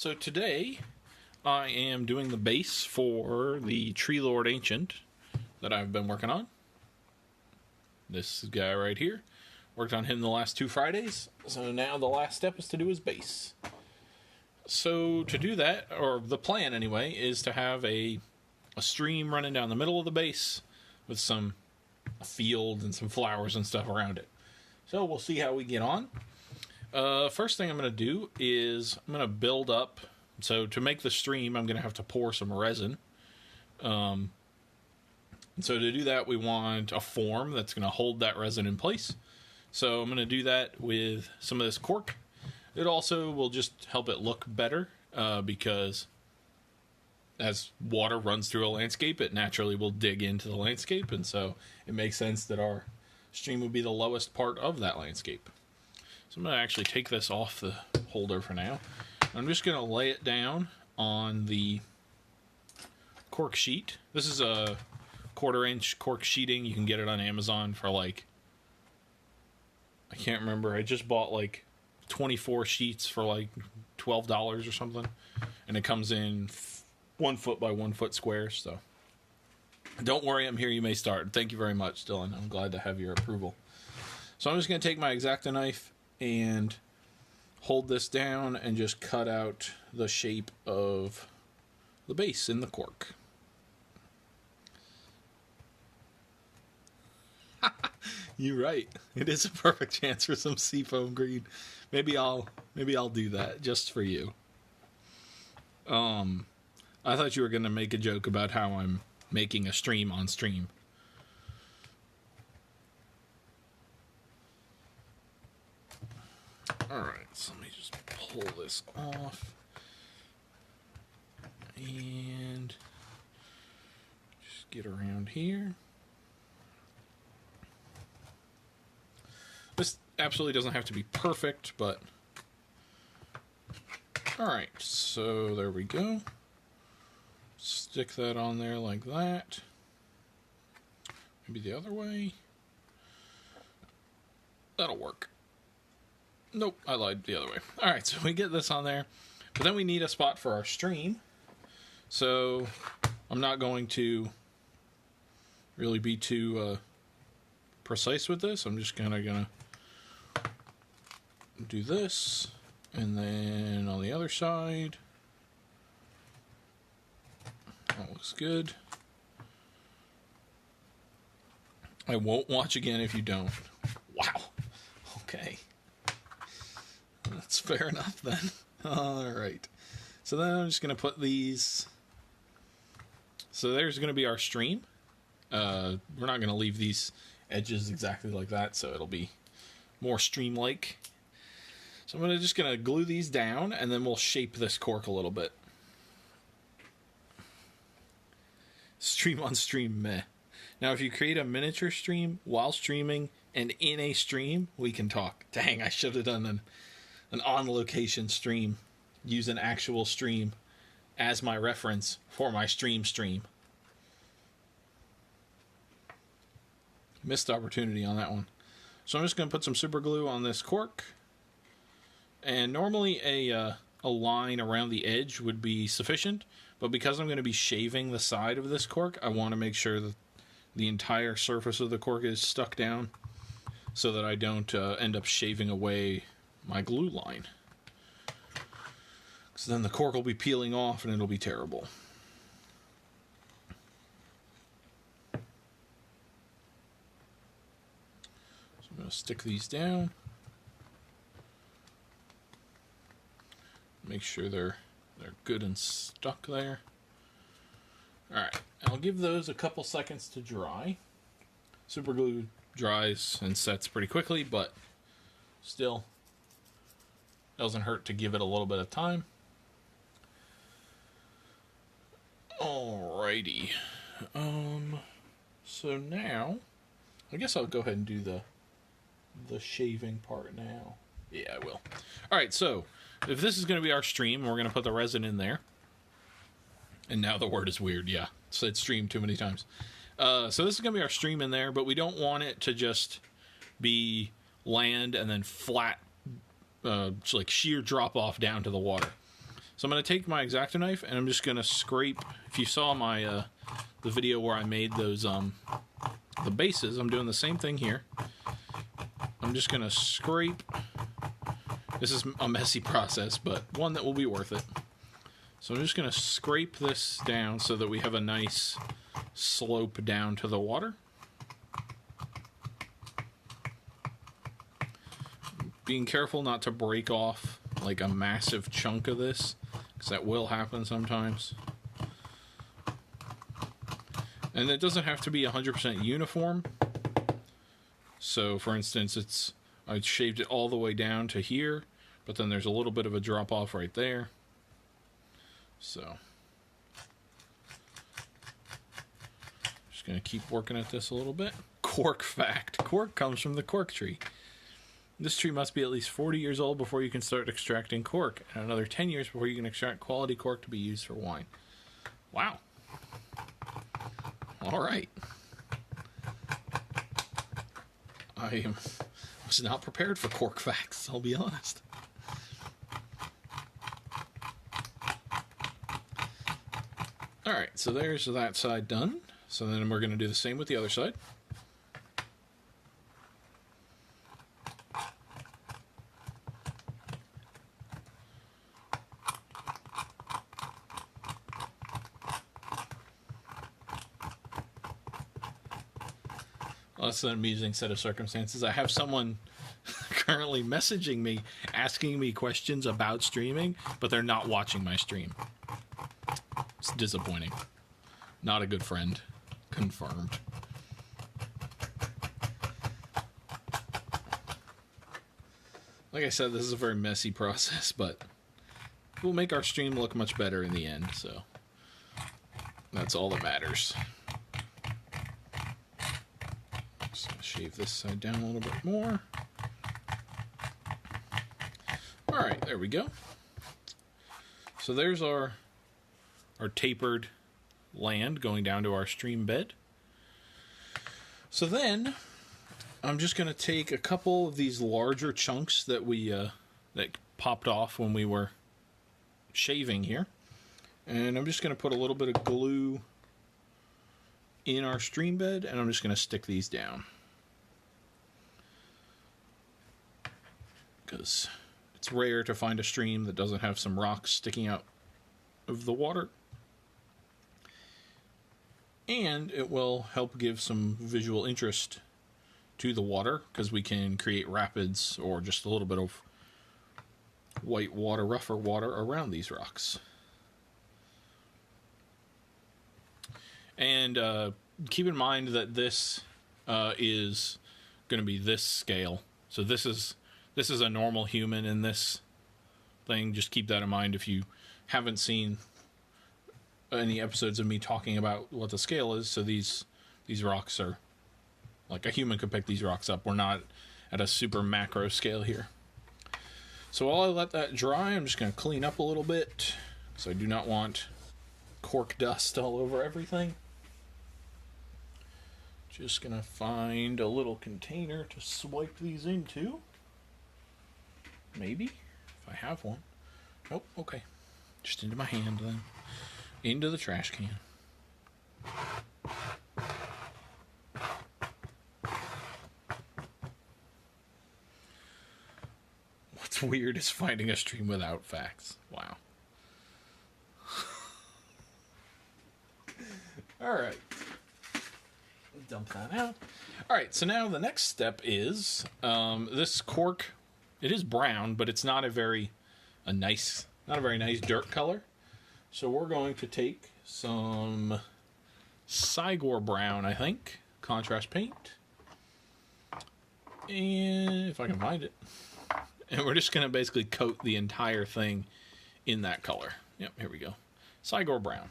So today I am doing the base for the Treelord Ancient that I've been working on. This guy right here. Worked on him the last 2 Fridays, so now the last step is to do his base. So to do that, or the plan anyway, is to have a stream running down the middle of the base with a field and some flowers and stuff around it. So we'll see how we get on. First thing I'm going to do is I'm going to build up. So to make the stream, I'm going to have to pour some resin. And so to do that, we want a form that's going to hold that resin in place. So I'm going to do that with some of this cork. It also will just help it look better because as water runs through a landscape, it naturally will dig into the landscape. And so it makes sense that our stream would be the lowest part of that landscape. So I'm going to actually take this off the holder for now. I'm just going to lay it down on the cork sheet. This is a 1/4 inch cork sheeting. You can get it on Amazon for like, I can't remember. I just bought like 24 sheets for like $12 or something. And it comes in 1 foot by 1 foot squares. So don't worry, I'm here. You may start. Thank you very much, Dylan. I'm glad to have your approval. So I'm just going to take my X-Acto knife and hold this down and just cut out the shape of the base in the cork. You're right. It is a perfect chance for some seafoam green. Maybe I'll do that just for you. I thought you were going to make a joke about how I'm making a stream on stream. Alright, so let me just pull this off. And just get around here. This absolutely doesn't have to be perfect, but... Alright, so there we go. Stick that on there like that. Maybe the other way. That'll work. Nope, I lied the other way. Alright, so we get this on there. But then we need a spot for our stream. So I'm not going to really be too precise with this. I'm just kind of going to do this. And then on the other side. That looks good. I won't watch again if you don't. Wow. Okay. That's fair enough then. Alright. So then I'm just going to put these... So there's going to be our stream. We're not going to leave these edges exactly like that, so it'll be more stream-like. So I'm just going to glue these down, and then we'll shape this cork a little bit. Stream on stream, meh. Now, if you create a miniature stream while streaming and in a stream, we can talk. Dang, I should have done an on-location stream. Use an actual stream as my reference for my stream. Missed opportunity on that one. So I'm just going to put some super glue on this cork. And normally a line around the edge would be sufficient. But because I'm going to be shaving the side of this cork, I want to make sure that the entire surface of the cork is stuck down so that I don't end up shaving away my glue line. So then the cork will be peeling off and it'll be terrible. So I'm going to stick these down. Make sure they're good and stuck there. Alright, I'll give those a couple seconds to dry. Super glue dries and sets pretty quickly, but still doesn't hurt to give it a little bit of time. Alrighty. So now, I guess I'll go ahead and do the shaving part now. Yeah, I will. Alright, so if this is going to be our stream, we're going to put the resin in there. And now the word is weird, yeah. Said stream too many times. So this is going to be our stream in there, but we don't want it to just be land and then flat, like sheer drop off down to the water. So I'm going to take my X-Acto knife and I'm just going to scrape. If you saw my the video where I made those the bases, I'm doing the same thing here. I'm just going to scrape. This is a messy process, but one that will be worth it. So I'm just going to scrape this down so that we have a nice slope down to the water. Being careful not to break off like a massive chunk of this, because that will happen sometimes. And it doesn't have to be 100% uniform. So for instance, I shaved it all the way down to here, but then there's a little bit of a drop off right there. So just going to keep working at this a little bit. Cork fact. Cork comes from the cork tree. This tree must be at least 40 years old before you can start extracting cork, and another 10 years before you can extract quality cork to be used for wine. Wow. All right. I was not prepared for cork facts, I'll be honest. Alright, so there's that side done. So then we're going to do the same with the other side. Well, that's an amusing set of circumstances. I have someone currently messaging me, asking me questions about streaming, but they're not watching my stream. It's disappointing. Not a good friend. Confirmed. Like I said, this is a very messy process, but it will make our stream look much better in the end, so that's all that matters. Just gonna shave this side down a little bit more. Alright, there we go. So there's our tapered land going down to our stream bed. So then I'm just going to take a couple of these larger chunks that we that popped off when we were shaving here, and I'm just going to put a little bit of glue in our stream bed, and I'm just going to stick these down because it's rare to find a stream that doesn't have some rocks sticking out of the water. And it will help give some visual interest to the water, because we can create rapids or just a little bit of white water, rougher water around these rocks. And keep in mind that this is going to be this scale. So this is a normal human in this thing. Just keep that in mind if you haven't seen any episodes of me talking about what the scale is. So these rocks are like a human could pick these rocks up. We're not at a super macro scale here. So while I let that dry, I'm just going to clean up a little bit, so I do not want cork dust all over everything. Just going to find a little container to swipe these into. Maybe, if I have one. Nope, okay. Just into my hand then. Into the trash can. What's weird is finding a stream without facts. Wow. Alright. Dump that out. Alright, so now the next step is this cork. It is brown, but it's not a very nice dirt color. So we're going to take some Sigor brown, I think, contrast paint, and if I can find it, and we're just going to basically coat the entire thing in that color. Yep, here we go. Sigor brown.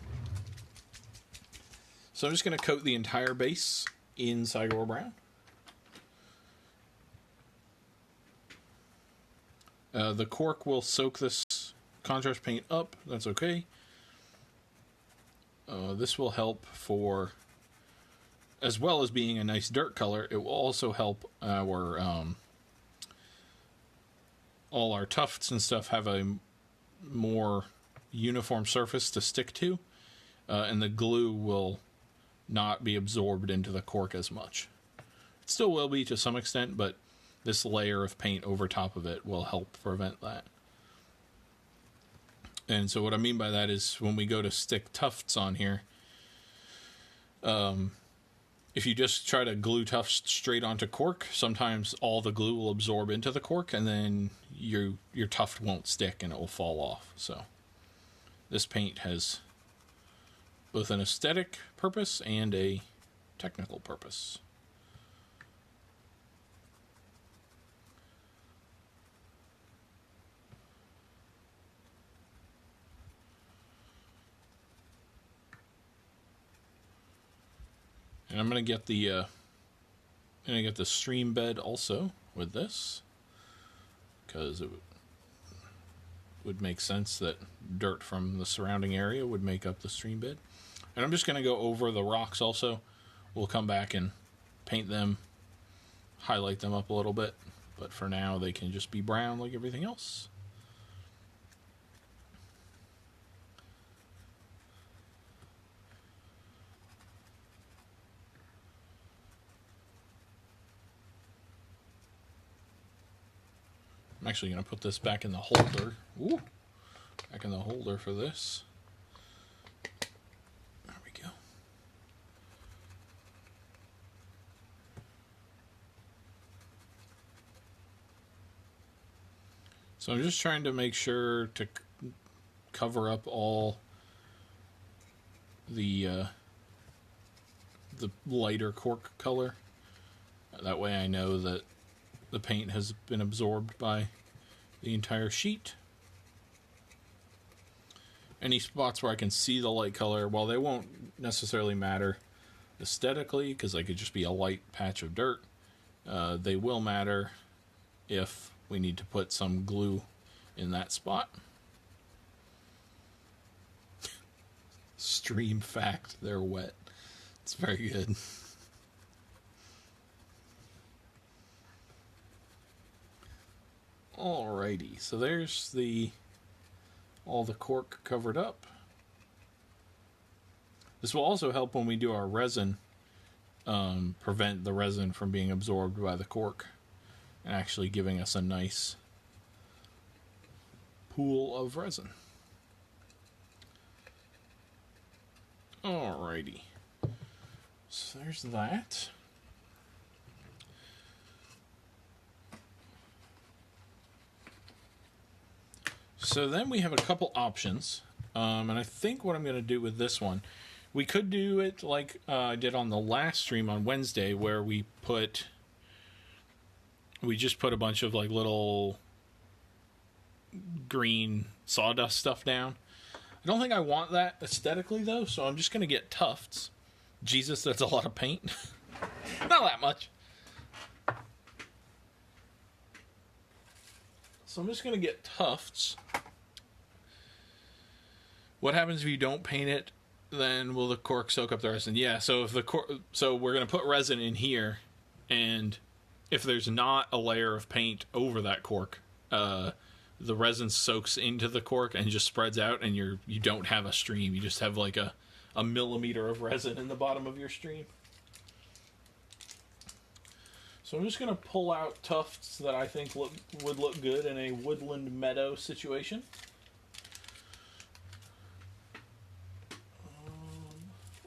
So I'm just going to coat the entire base in Sigor brown. The cork will soak this contrast paint up. That's okay. This will help for, as well as being a nice dirt color, it will also help our all our tufts and stuff have a more uniform surface to stick to, and the glue will not be absorbed into the cork as much. It still will be to some extent, but this layer of paint over top of it will help prevent that. And so what I mean by that is when we go to stick tufts on here, if you just try to glue tufts straight onto cork, sometimes all the glue will absorb into the cork, and then your tuft won't stick and it will fall off. So this paint has both an aesthetic purpose and a technical purpose. And I'm going to get the stream bed also with this, because it would make sense that dirt from the surrounding area would make up the stream bed. And I'm just going to go over the rocks also. We'll come back and paint them, highlight them up a little bit, but for now they can just be brown like everything else. I'm actually going to put this back in the holder. Ooh, back in the holder for this. There we go. So I'm just trying to make sure to cover up all the lighter cork color. That way I know that the paint has been absorbed by the entire sheet. Any spots where I can see the light color, while they won't necessarily matter aesthetically, because they could just be a light patch of dirt, they will matter if we need to put some glue in that spot. Stream fact, they're wet. It's very good. Alrighty, so there's all the cork covered up. This will also help when we do our resin, prevent the resin from being absorbed by the cork and actually giving us a nice pool of resin. Alrighty, so there's that. So then we have a couple options, and I think what I'm going to do with this one, we could do it like I did on the last stream on Wednesday, where we just put a bunch of like little green sawdust stuff down. I don't think I want that aesthetically though, so I'm just going to get tufts. Jesus, that's a lot of paint. Not that much. So I'm just going to get tufts. What happens if you don't paint it? Then will the cork soak up the resin? Yeah, so if so we're going to put resin in here, and if there's not a layer of paint over that cork, the resin soaks into the cork and just spreads out, and you don't have a stream. You just have like a millimeter of resin in the bottom of your stream. So I'm just going to pull out tufts that I think would look good in a woodland meadow situation.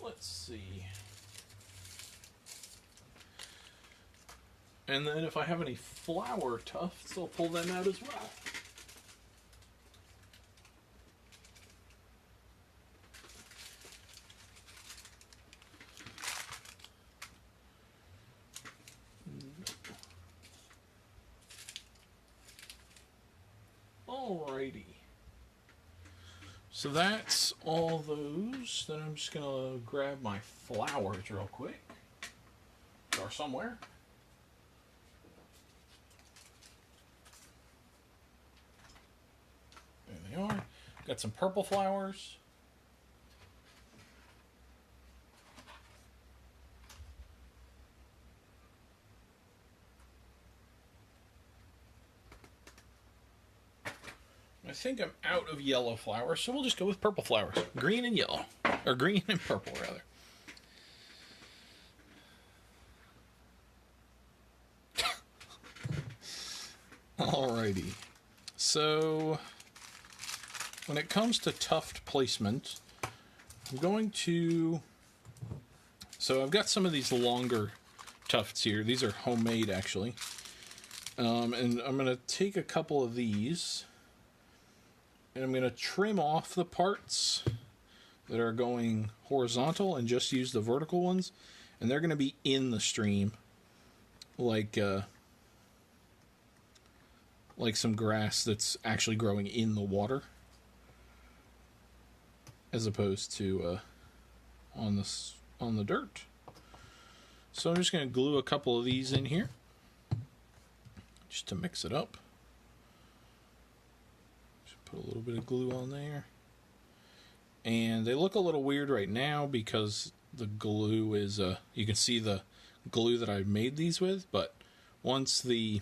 Let's see. And then if I have any flower tufts, I'll pull them out as well. Alrighty. So that's all those. Then I'm just going to grab my flowers real quick. Or somewhere. There they are. Got some purple flowers. I think I'm out of yellow flowers, so we'll just go with purple flowers. Green and yellow. Or green and purple, rather. Alrighty. So, when it comes to tuft placement, I'm going to... So I've got some of these longer tufts here. These are homemade, actually. And I'm going to take a couple of these, and I'm going to trim off the parts that are going horizontal and just use the vertical ones. And they're going to be in the stream, like some grass that's actually growing in the water, as opposed to on the dirt. So I'm just going to glue a couple of these in here, just to mix it up. Just put a little bit of glue on there. And they look a little weird right now because the glue is, you can see the glue that I've made these with, but once the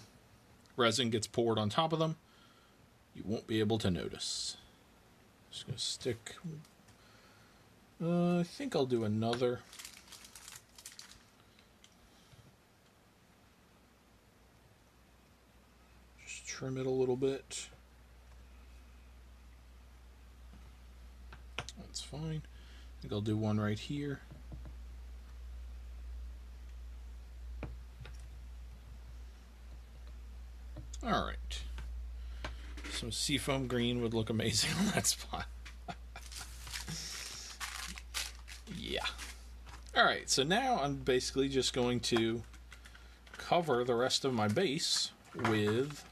resin gets poured on top of them, you won't be able to notice. Just going to stick, I think I'll do another. Just trim it a little bit. That's fine. I think I'll do one right here. Alright. Some seafoam green would look amazing on that spot. Yeah. Alright, so now I'm basically just going to cover the rest of my base with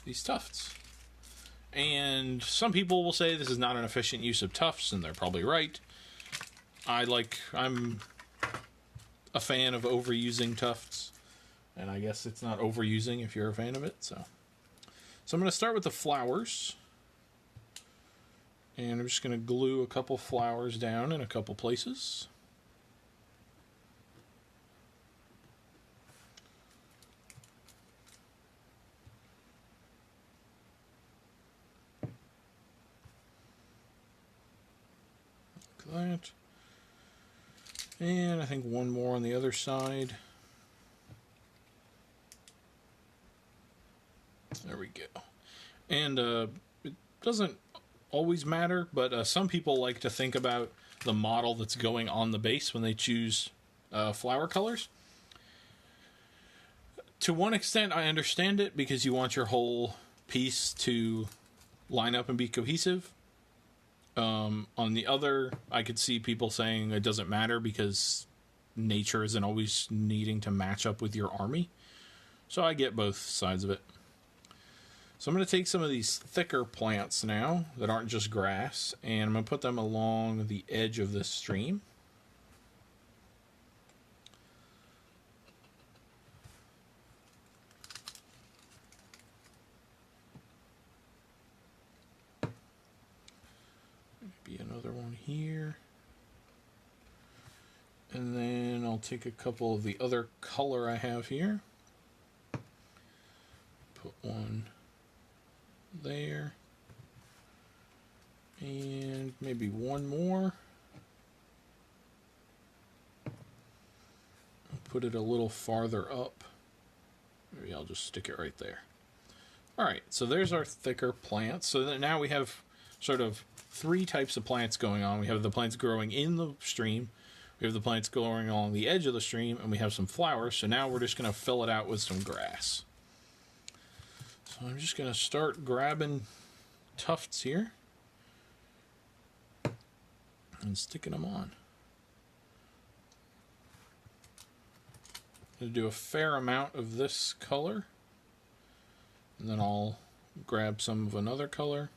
these tufts. And some people will say this is not an efficient use of tufts, and they're probably right. I'm a fan of overusing tufts, and I guess it's not overusing if you're a fan of it. So I'm going to start with the flowers, and I'm just going to glue a couple flowers down in a couple places. That, and I think one more on the other side. There we go. And it doesn't always matter, but some people like to think about the model that's going on the base when they choose flower colors. To one extent, I understand it because you want your whole piece to line up and be cohesive. On the other, I could see people saying it doesn't matter because nature isn't always needing to match up with your army. So I get both sides of it. So I'm going to take some of these thicker plants now that aren't just grass, and I'm going to put them along the edge of this stream. Another one here, and then I'll take a couple of the other color I have here, put one there, and maybe one more. I'll put it a little farther up. Maybe I'll just stick it right there. Alright, so there's our thicker plants. So that now we have sort of three types of plants going on. We have the plants growing in the stream, we have the plants growing along the edge of the stream, and we have some flowers. So now we're just going to fill it out with some grass. So I'm just going to start grabbing tufts here and sticking them on. I'm going to do a fair amount of this color, and then I'll grab some of another color.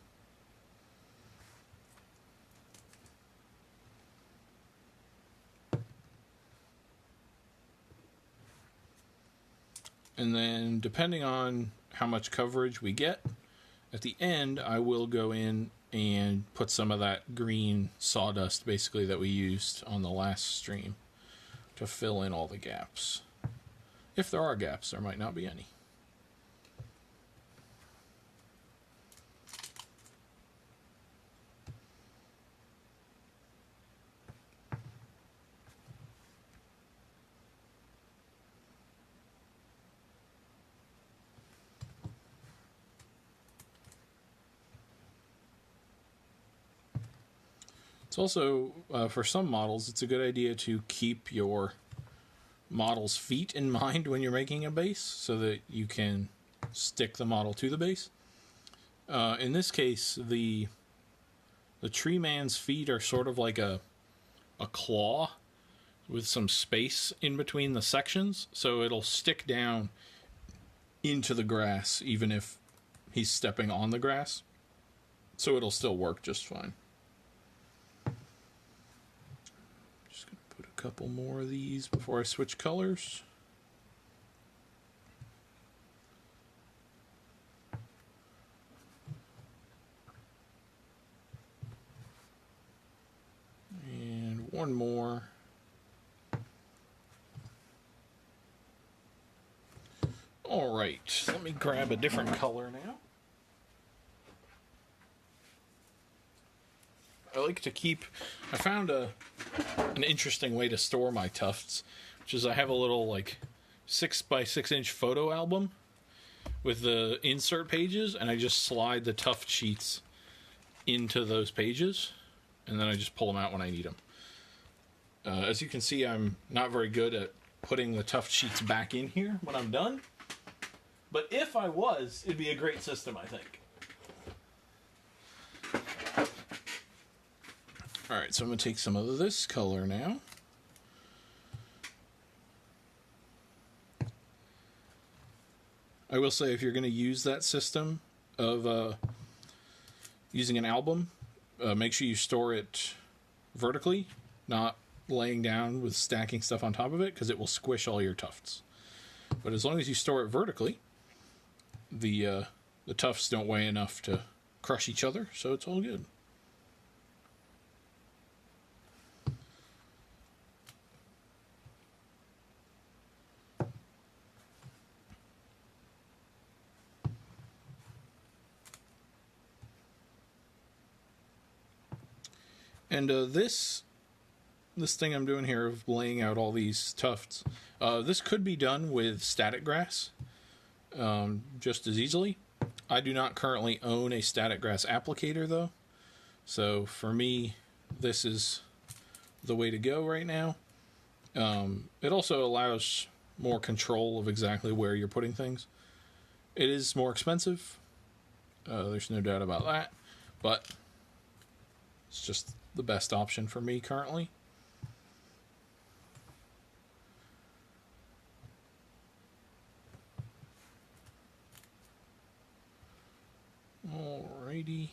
And then, depending on how much coverage we get, at the end, I will go in and put some of that green sawdust, basically, that we used on the last stream to fill in all the gaps. If there are gaps, there might not be any. It's also, for some models, it's a good idea to keep your model's feet in mind when you're making a base so that you can stick the model to the base. In this case, the tree man's feet are sort of like a claw with some space in between the sections, so it'll stick down into the grass even if he's stepping on the grass. So it'll still work just fine. Just going to put a couple more of these before I switch colors. And one more. All right, let me grab a different color now. I found an interesting way to store my tufts, which is I have a little like 6x6 photo album with the insert pages, and I just slide the tuft sheets into those pages, and then I just pull them out when I need them. As you can see, I'm not very good at putting the tuft sheets back in here when I'm done, but if I was, it'd be a great system, I think. Alright, so I'm going to take some of this color now. I will say, if you're going to use that system of using an album, make sure you store it vertically, not laying down with stacking stuff on top of it, because it will squish all your tufts. But as long as you store it vertically, the tufts don't weigh enough to crush each other, so it's all good. And this thing I'm doing here of laying out all these tufts, this could be done with static grass just as easily. I do not currently own a static grass applicator, though. So for me, this is the way to go right now. It also allows more control of exactly where you're putting things. It is more expensive. There's no doubt about that. But it's just the best option for me currently. Alrighty.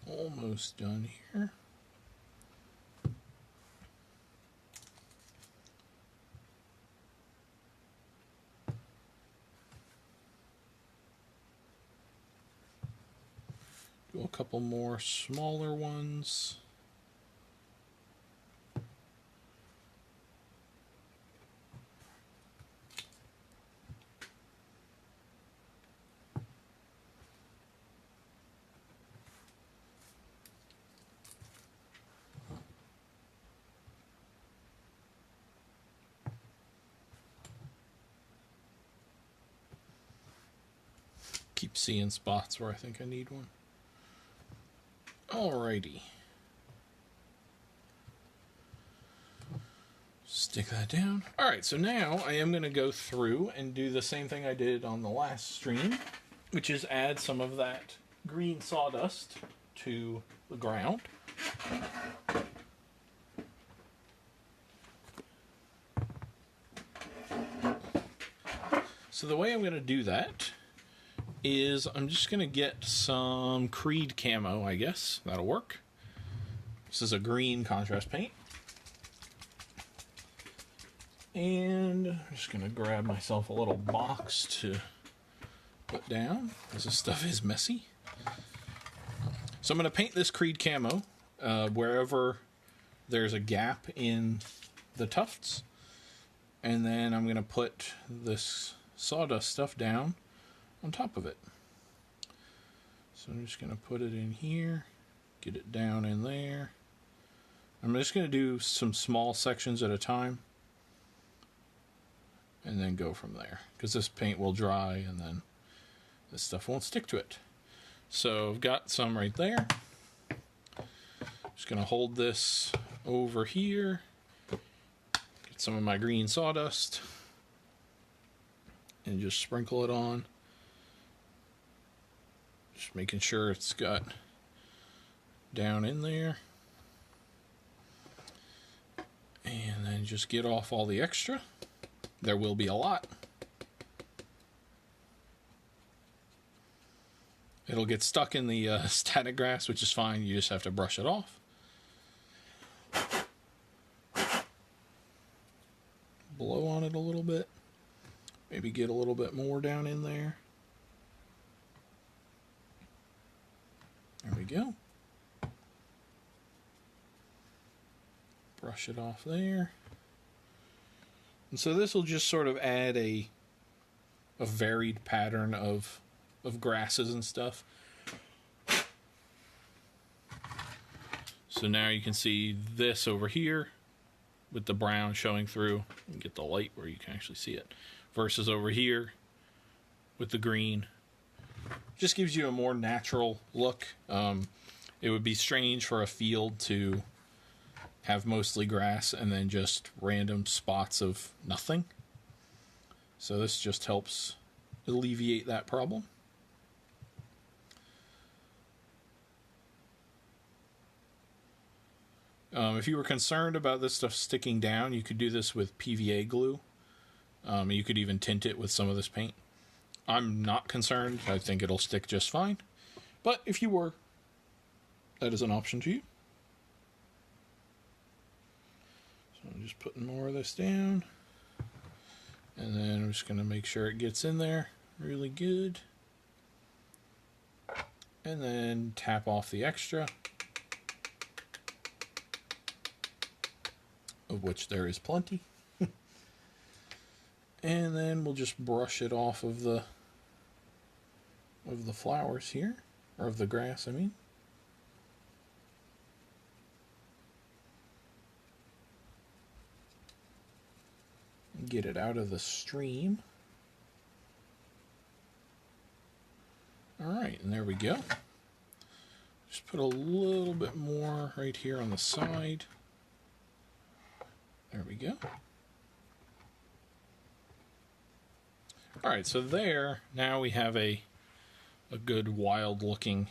Almost done here. Do a couple more smaller ones. Keep seeing spots where I think I need one. Alrighty. Stick that down. Alright, so now I am going to go through and do the same thing I did on the last stream, which is add some of that green sawdust to the ground. So the way I'm going to do that is I'm just going to get some Creed camo, I guess. That'll work. This is a green contrast paint. And I'm just going to grab myself a little box to put down, because this stuff is messy. So I'm going to paint this Creed camo wherever there's a gap in the tufts. And then I'm going to put this sawdust stuff down on top of it. So I'm just going to put it in here, get it down in there. I'm just going to do some small sections at a time and then go from there, because this paint will dry and then this stuff won't stick to it. So I've got some right there. Just going to hold this over here. Get some of my green sawdust. And just sprinkle it on. Just making sure it's got down in there. And then just get off all the extra. There will be a lot. It'll get stuck in the static grass, which is fine. You just have to brush it off. Blow on it a little bit. Maybe get a little bit more down in there. There we go. Brush it off there. And so this will just sort of add a varied pattern of grasses and stuff. So now you can see this over here with the brown showing through. You can get the light where you can actually see it. Versus over here with the green. Just gives you a more natural look. It would be strange for a field to have mostly grass and then just random spots of nothing. So this just helps alleviate that problem. If you were concerned about this stuff sticking down, you could do this with PVA glue. You could even tint it with some of this paint. I'm not concerned. I think it'll stick just fine. But if you were, that is an option to you. So I'm just putting more of this down. And then I'm just going to make sure it gets in there really good. And then tap off the extra, of which there is plenty. And then we'll just brush it off of the flowers here, or of the grass, I mean. Get it out of the stream. Alright, and there we go. Just put a little bit more right here on the side. There we go. Alright, so there, now we have a good wild looking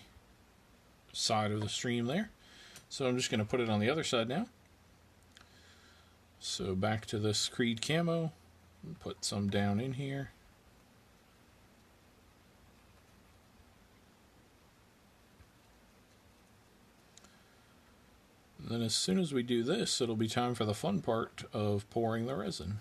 side of the stream there. So I'm just going to put it on the other side now. So back to this Creed camo, put some down in here. And then as soon as we do this, it'll be time for the fun part of pouring the resin.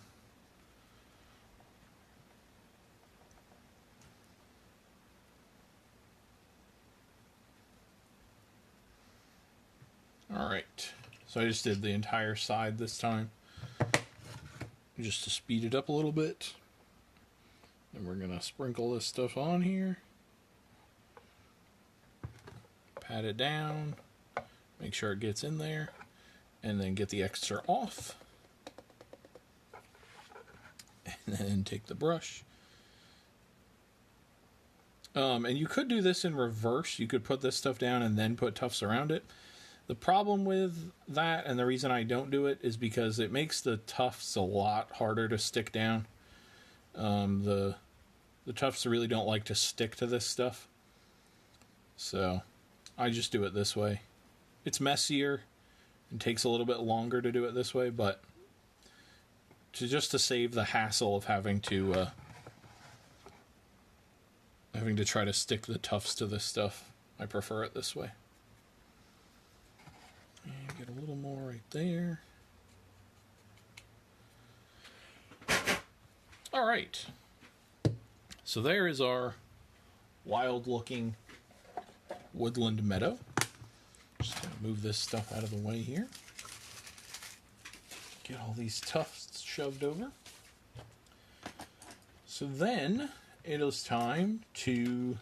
Alright, so I just did the entire side this time, just to speed it up a little bit. Then we're going to sprinkle this stuff on here, pat it down, make sure it gets in there, and then get the extra off. And then take the brush. And you could do this in reverse. You could put this stuff down and then put tufts around it. The problem with that, and the reason I don't do it, is because it makes the tufts a lot harder to stick down. The tufts really don't like to stick to this stuff. So I just do it this way. It's messier and takes a little bit longer to do it this way, but just to save the hassle of having to try to stick the tufts to this stuff, I prefer it this way. And get a little more right there. All right. So there is our wild looking woodland meadow. Just gonna move this stuff out of the way here. Get all these tufts shoved over. So then it is time to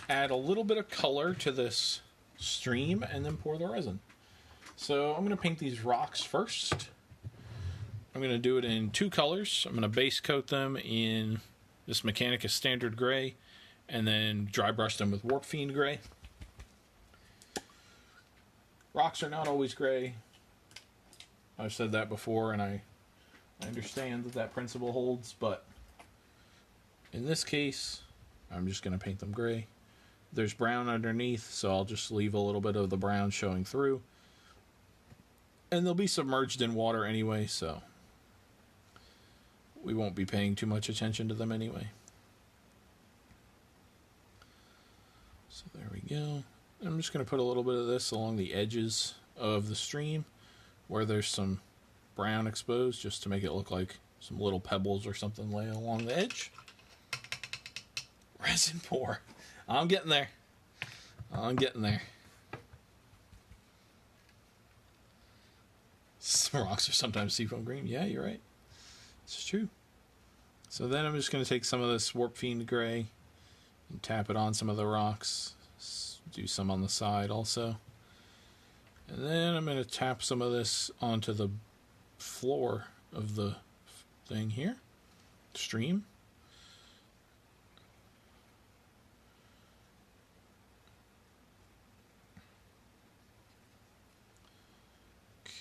add a little bit of color to this stream and then pour the resin. So I'm going to paint these rocks first. I'm going to do it in two colors. I'm going to base coat them in this Mechanicus Standard Gray and then dry brush them with Warp Fiend Gray. Rocks are not always gray. I've said that before, and I understand that that principle holds, but in this case, I'm just going to paint them gray. There's brown underneath, so I'll just leave a little bit of the brown showing through. And they'll be submerged in water anyway, so we won't be paying too much attention to them anyway. So there we go. I'm just going to put a little bit of this along the edges of the stream where there's some brown exposed, just to make it look like some little pebbles or something lay along the edge. Resin pour. I'm getting there. I'm getting there. Some rocks are sometimes seafoam green. Yeah, you're right. It's true. So then I'm just going to take some of this Warp Fiend Gray and tap it on some of the rocks. Do some on the side also. And then I'm going to tap some of this onto the floor of the thing here. Stream.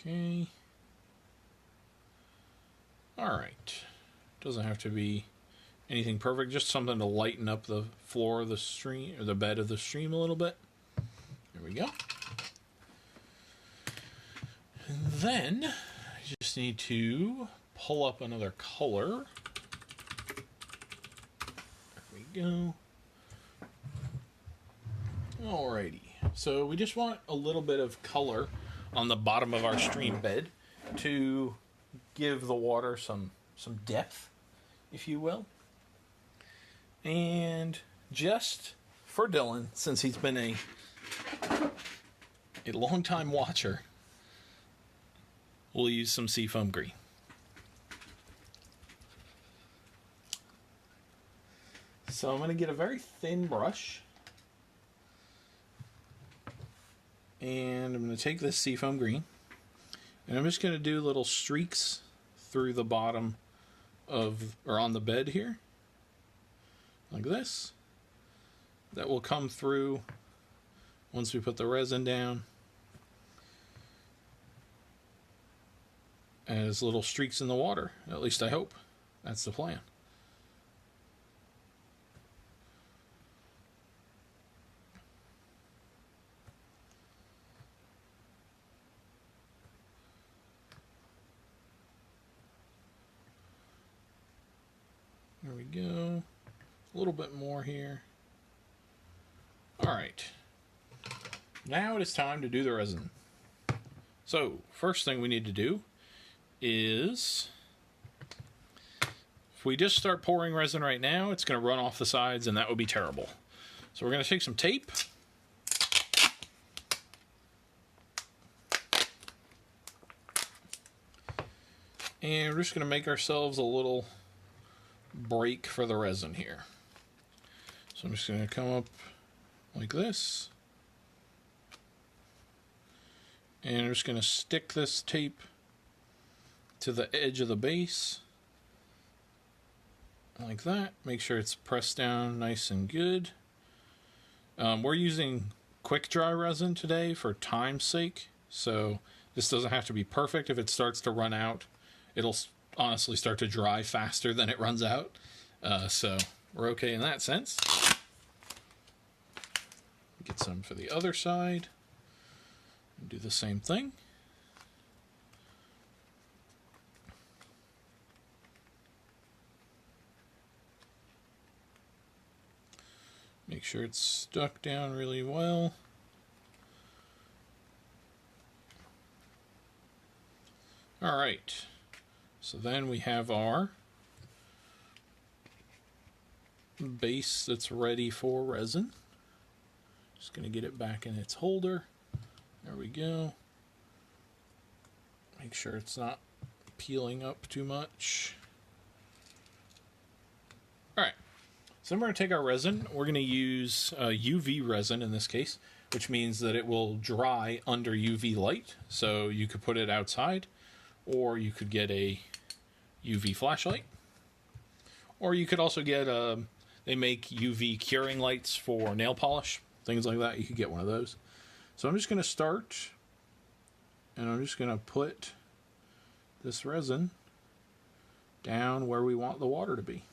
Okay. Alright. Doesn't have to be anything perfect, just something to lighten up the floor of the stream, or the bed of the stream a little bit. There we go. And then I just need to pull up another color. There we go. Alrighty. So we just want a little bit of color on the bottom of our stream bed to give the water some depth, if you will. And just for Dylan, since he's been a long-time watcher, we'll use some seafoam green. So I'm going to get a very thin brush. And I'm going to take this seafoam green. And I'm just going to do little streaks through the bottom of, or on the bed here. Like this. That will come through once we put the resin down. As little streaks in the water. At least I hope. That's the plan. There we go. A little bit more here. Alright. Now it is time to do the resin. So, first thing we need to do is, if we just start pouring resin right now, it's going to run off the sides and that would be terrible. So we're going to take some tape. And we're just going to make ourselves a little break for the resin here. So I'm just going to come up like this. And I'm just going to stick this tape to the edge of the base. Like that. Make sure it's pressed down nice and good. We're using quick dry resin today for time's sake. So this doesn't have to be perfect. If it starts to run out, it'll honestly start to dry faster than it runs out. So we're okay in that sense. Get some for the other side. Do the same thing. Make sure it's stuck down really well. All right. So then we have our base that's ready for resin. Just going to get it back in its holder. There we go. Make sure it's not peeling up too much. Alright, so then we're going to take our resin. We're going to use UV resin in this case, which means that it will dry under UV light. So you could put it outside, or you could get a UV flashlight. Or you could also get, they make UV curing lights for nail polish, things like that. You could get one of those. So I'm just going to start and I'm just going to put this resin down where we want the water to be.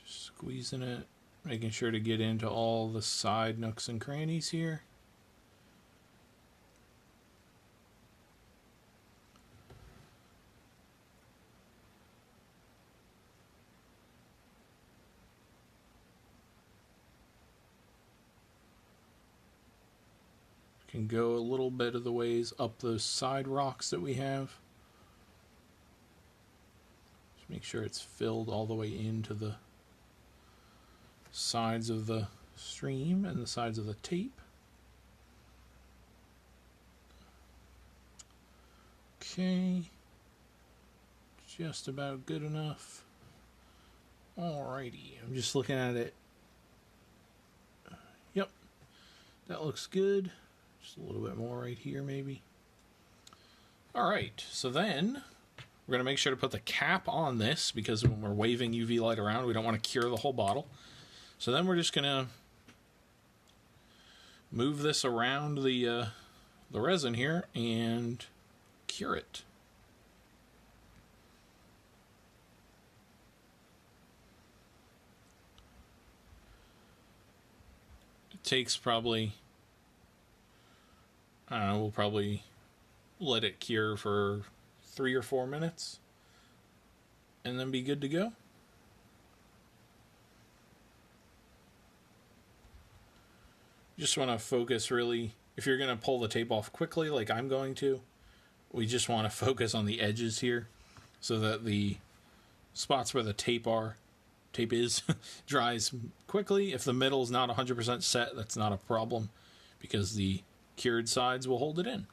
Just squeezing it, making sure to get into all the side nooks and crannies here. Can go a little bit of the ways up those side rocks that we have. Just make sure it's filled all the way into the sides of the stream and the sides of the tape. Okay, just about good enough. Alrighty, I'm just looking at it. Yep, that looks good. Just a little bit more right here, maybe. Alright, so then we're going to make sure to put the cap on this, because when we're waving UV light around, we don't want to cure the whole bottle. So then we're just going to move this around the resin here and cure it. It takes probably, I don't know, we'll probably let it cure for 3 or 4 minutes and then be good to go. Just want to focus really, if you're going to pull the tape off quickly like I'm going to, we just want to focus on the edges here so that the spots where the tape is dries quickly. If the middle is not 100% set, that's not a problem, because the cured sides will hold it in.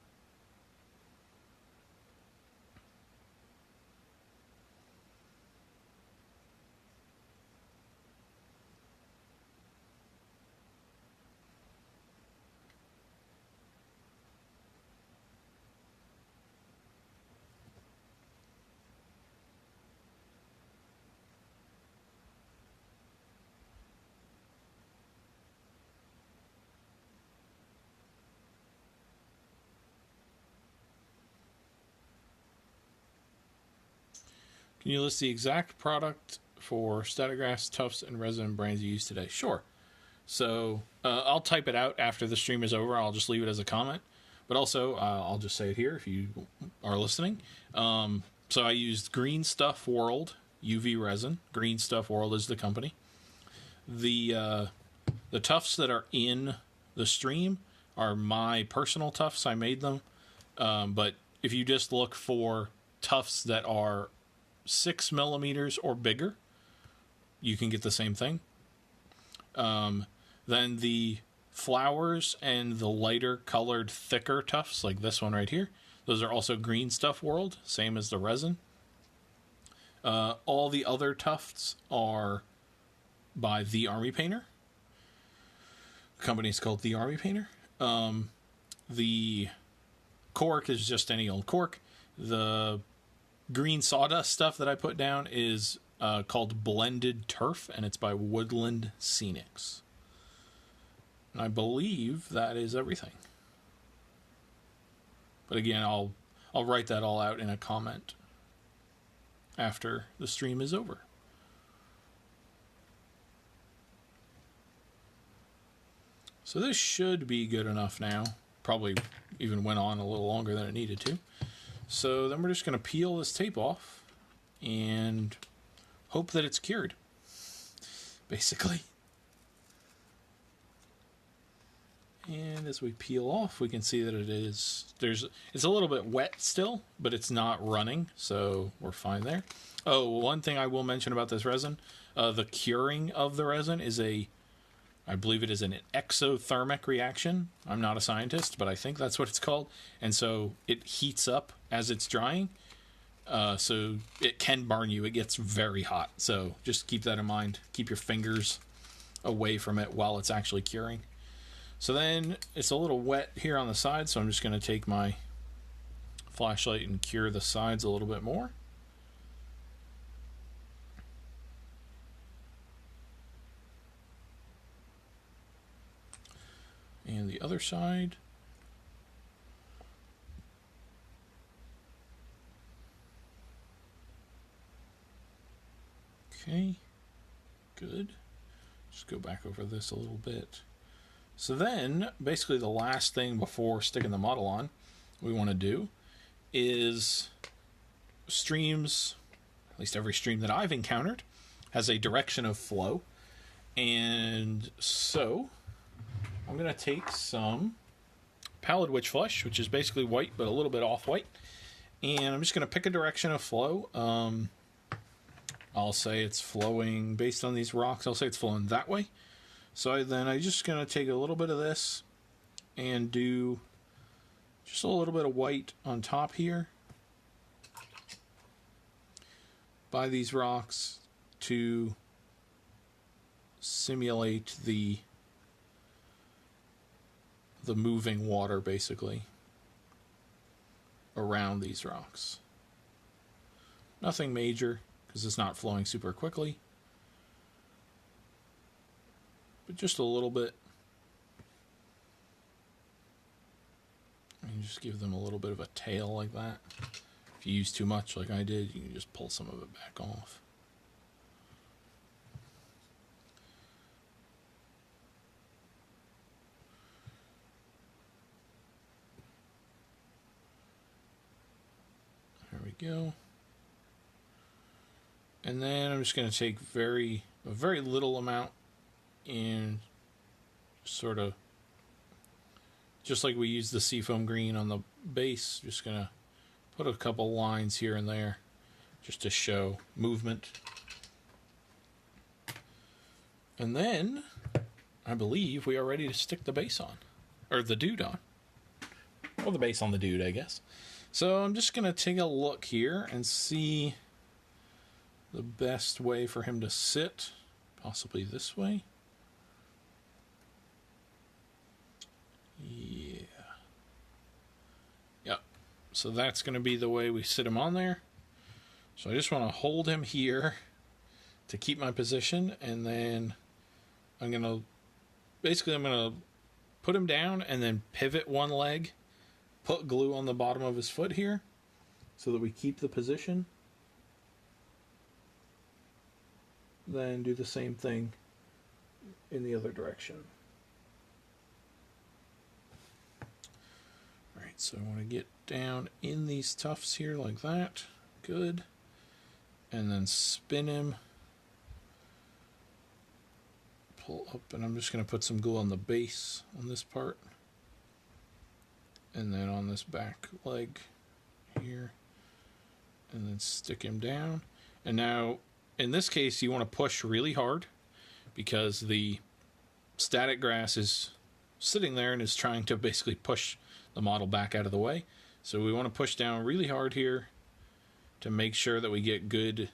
Can you list the exact product for static grass, tufts, and resin brands you use today? Sure. So I'll type it out after the stream is over. I'll just leave it as a comment. But also, I'll just say it here if you are listening. So I used Green Stuff World UV resin. Green Stuff World is the company. The tufts that are in the stream are my personal tufts. I made them. But if you just look for tufts that are 6 millimeters or bigger, you can get the same thing. Then the flowers and the lighter colored thicker tufts, like this one right here, those are also Green Stuff World, same as the resin. All the other tufts are by The Army Painter. The company's called The Army Painter. The cork is just any old cork. The green sawdust stuff that I put down is called Blended Turf, and it's by Woodland Scenics. And I believe that is everything. But again, I'll write that all out in a comment after the stream is over. So this should be good enough now. Probably even went on a little longer than it needed to. So then we're just going to peel this tape off and hope that it's cured, basically. And as we peel off, we can see that it is, it's a little bit wet still, but it's not running, so we're fine there. Oh, one thing I will mention about this resin, the curing of the resin is I believe it is an exothermic reaction. I'm not a scientist, but I think that's what it's called. And so it heats up as it's drying. So it can burn you. It gets very hot. So just keep that in mind. Keep your fingers away from it while it's actually curing. So then it's a little wet here on the side, so I'm just going to take my flashlight and cure the sides a little bit more. And the other side. Okay, good. Just go back over this a little bit. So then, basically the last thing before sticking the model on we want to do is streams, at least every stream that I've encountered, has a direction of flow. And so I'm going to take some Pallid Witch Flesh, which is basically white but a little bit off-white, and I'm just going to pick a direction of flow. I'll say it's flowing based on these rocks. I'll say it's flowing that way. So I'm just going to take a little bit of this and do just a little bit of white on top here by these rocks to simulate the moving water, basically, around these rocks. Nothing major, because it's not flowing super quickly, but just a little bit. And just give them a little bit of a tail like that. If you use too much like I did, you can just pull some of it back off. There we go. And then I'm just going to take a very little amount and sort of, just like we used the seafoam green on the base, just going to put a couple lines here and there just to show movement. And then I believe we are ready to stick the base on, or the dude on, or the base on the dude, I guess. So I'm just going to take a look here and see the best way for him to sit, possibly this way. Yeah. Yep. So that's going to be the way we sit him on there. So I just want to hold him here to keep my position, and then I'm going to put him down and then pivot one leg, put glue on the bottom of his foot here so that we keep the position. Then do the same thing in the other direction. Alright, so I want to get down in these tufts here like that. Good. And then spin him. Pull up, and I'm just going to put some glue on the base on this part. And then on this back leg here. And then stick him down. And now, in this case, you want to push really hard because the static grass is sitting there and is trying to basically push the model back out of the way. So we want to push down really hard here to make sure that we get good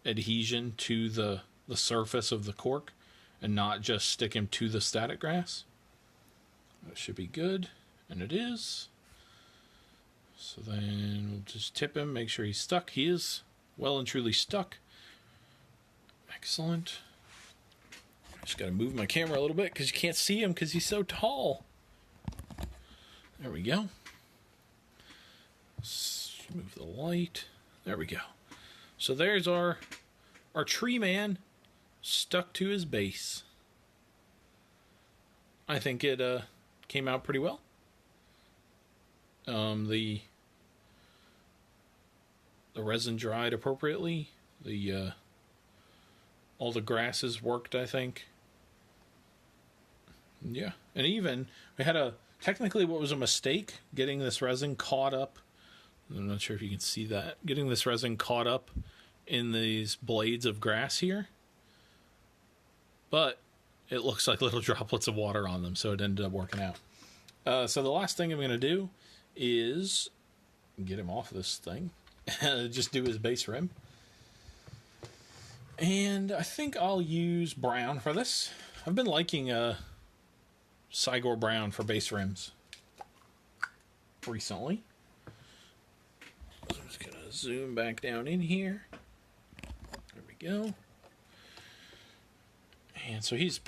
adhesion to the surface of the cork and not just stick him to the static grass. That should be good, and it is. So then we'll just tip him, make sure he's stuck. He is well and truly stuck. Excellent. Just got to move my camera a little bit because you can't see him because he's so tall. There we go. Let's move the light. There we go. So there's our tree man stuck to his base. I think it came out pretty well. The resin dried appropriately. All the grasses worked, I think. Yeah, and even we had technically what was a mistake, getting this resin caught up. I'm not sure if you can see that. Getting this resin caught up in these blades of grass here. But it looks like little droplets of water on them, so it ended up working out. So the last thing I'm going to do is get him off this thing. Just do his base rim. And I think I'll use brown for this. I've been liking Cygor brown for base rims recently. So I'm just going to zoom back down in here. There we go. And so he's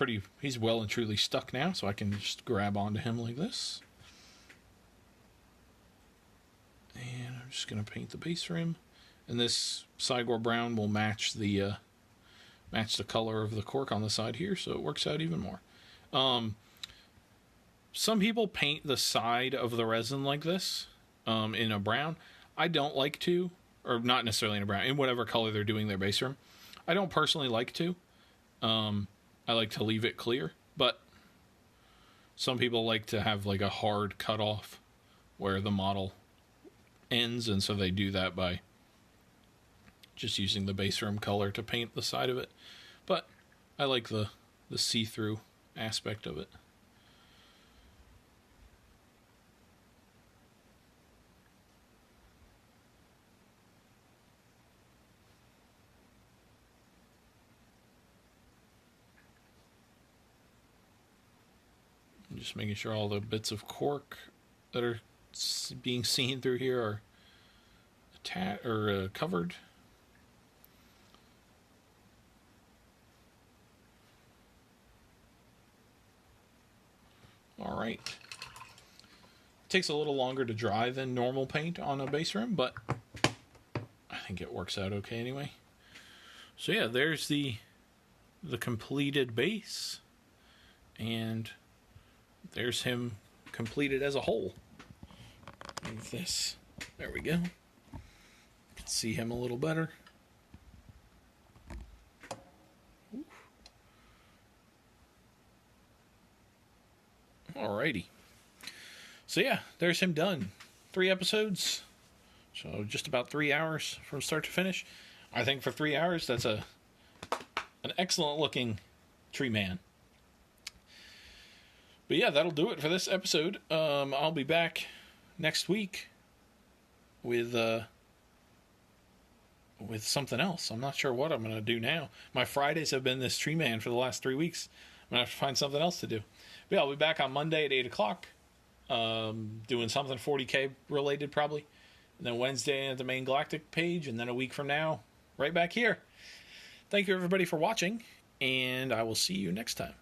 well and truly stuck now, so I can just grab onto him like this. And I'm just going to paint the base for him. And this Sigor brown will match the color of the cork on the side here, so it works out even more. Some people paint the side of the resin like this, in a brown. I don't like to, or not necessarily in a brown, in whatever color they're doing their base room. I don't personally like to. I like to leave it clear, but some people like to have like a hard cutoff where the model ends, and so they do that by just using the base room color to paint the side of it. But I like the see-through aspect of it. Just making sure all the bits of cork that are being seen through here are covered. All right. Takes a little longer to dry than normal paint on a base rim, but I think it works out okay anyway. So yeah, there's the completed base, and there's him completed as a whole. Move this. There we go. You can see him a little better. Alrighty. So yeah, there's him done. 3 episodes. So just about 3 hours from start to finish. I think for 3 hours, that's an excellent looking tree man. But yeah, that'll do it for this episode. I'll be back next week with something else. I'm not sure what I'm going to do now. My Fridays have been this tree man for the last 3 weeks. I'm going to have to find something else to do. But yeah, I'll be back on Monday at 8 o'clock. Doing something 40K related probably. And then Wednesday at the main Galactic page. And then a week from now, right back here. Thank you everybody for watching. And I will see you next time.